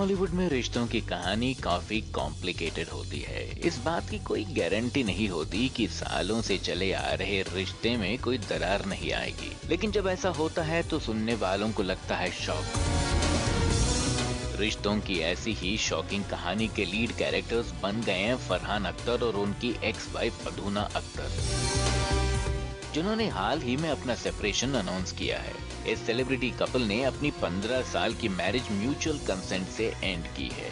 बॉलीवुड में रिश्तों की कहानी काफी कॉम्प्लिकेटेड होती है। इस बात की कोई गारंटी नहीं होती कि सालों से चले आ रहे रिश्ते में कोई दरार नहीं आएगी, लेकिन जब ऐसा होता है तो सुनने वालों को लगता है शॉक। रिश्तों की ऐसी ही शॉकिंग कहानी के लीड कैरेक्टर्स बन गए हैं फरहान अख्तर और उनकी एक्स वाइफ अधूना अख्तर, जिन्होंने हाल ही में अपना सेपरेशन अनाउंस किया है। इस सेलिब्रिटी कपल ने अपनी 15 साल की मैरिज म्यूचुअल कंसेंट से एंड की है।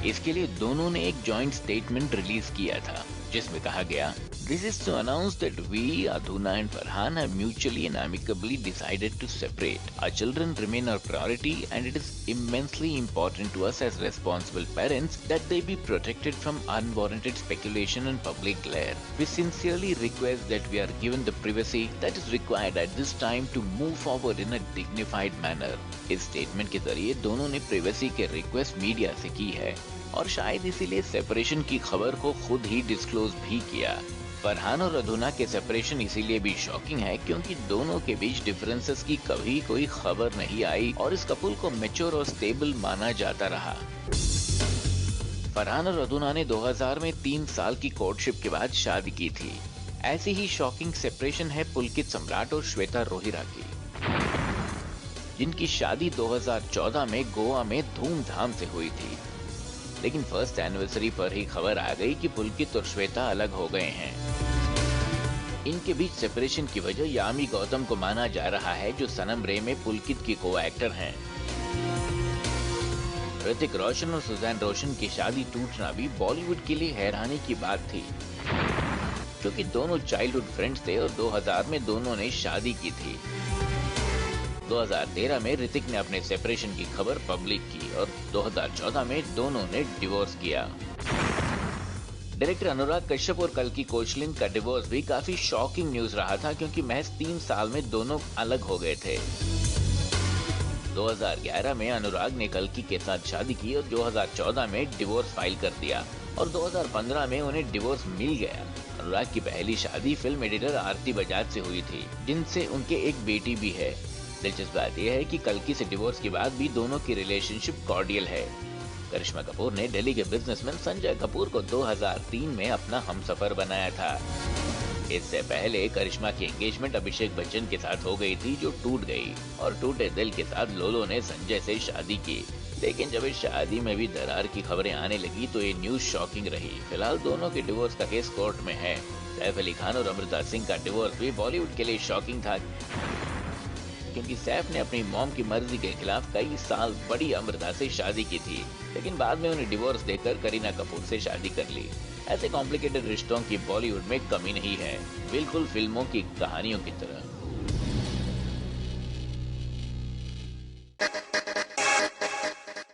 इसके लिए दोनों ने एक जॉइंट स्टेटमेंट रिलीज किया था, जिसमें कहा गया, "This is to announce that we, Adhuna and Farhan, have mutually and amicably decided to separate. Our children remain our priority, and it is immensely important to us as responsible parents that they be protected from unwarranted speculation and public glare. We sincerely request that we are given the privacy that is required at this time to move forward in a dignified manner." इस statement के जरिए दोनों ने privacy के request media से की है और शायद इसीलिए सेपरेशन की खबर को खुद ही डिस्क्लोज भी किया। फरहान और अधूना के सेपरेशन इसीलिए भी शॉकिंग है क्योंकि दोनों के बीच डिफरेंसेस की कभी कोई खबर नहीं आई और इस कपल को मैच्योर और स्टेबल माना जाता रहा। फरहान और अधूना ने 2000 में 3 साल की कोर्टशिप के बाद शादी की थी। ऐसी ही शॉकिंग सेपरेशन है पुलकित सम्राट और श्वेता रोहिरा की, जिनकी शादी 2014 में गोवा में धूमधाम से हुई थी। लेकिन फर्स्ट एनिवर्सरी पर ही खबर आ गई कि पुलकित और श्वेता अलग हो गए हैं। इनके बीच सेपरेशन की वजह यामी गौतम को माना जा रहा है, जो सनम रे में पुलकित की को एक्टर हैं। ऋतिक रोशन और सुजैन रोशन की शादी टूटना भी बॉलीवुड के लिए हैरानी की बात थी, क्योंकि दोनों चाइल्डहुड फ्रेंड्स थे और 2000 में दोनों ने शादी की थी। 2013 में ऋतिक ने अपने सेपरेशन की खबर पब्लिक की और 2014 में दोनों ने डिवोर्स किया। डायरेक्टर अनुराग कश्यप और कल्कि कोचलिन का डिवोर्स भी काफी शॉकिंग न्यूज रहा था, क्योंकि महज 3 साल में दोनों अलग हो गए थे। 2011 में अनुराग ने कल्कि के साथ शादी की और 2014 में डिवोर्स फाइल कर दिया और 2015 में उन्हें डिवोर्स मिल गया। अनुराग की पहली शादी फिल्म एडिटर आरती बजाज से हुई थी, जिनसे उनके एक बेटी भी है। दिलचस्प बात यह है कि कल्कि से डिवोर्स के बाद भी दोनों की रिलेशनशिप कॉर्डियल है। करिश्मा कपूर ने दिल्ली के बिजनेसमैन संजय कपूर को 2003 में अपना हमसफर बनाया था। इससे पहले करिश्मा की एंगेजमेंट अभिषेक बच्चन के साथ हो गई थी, जो टूट गई और टूटे दिल के साथ लोलो ने संजय से शादी की। लेकिन जब इस शादी में भी दरार की खबरें आने लगी तो ये न्यूज शॉकिंग रही। फिलहाल दोनों के डिवोर्स का केस कोर्ट में है। सैफ अली खान और अमृता सिंह का डिवोर्स भी बॉलीवुड के लिए शॉकिंग था, क्योंकि सैफ ने अपनी मॉम की मर्जी के खिलाफ कई साल बड़ी अमृता से शादी की थी, लेकिन बाद में उन्हें डिवोर्स देकर करीना कपूर से शादी कर ली। ऐसे कॉम्प्लिकेटेड रिश्तों की बॉलीवुड में कमी नहीं है, बिल्कुल फिल्मों की कहानियों की तरह।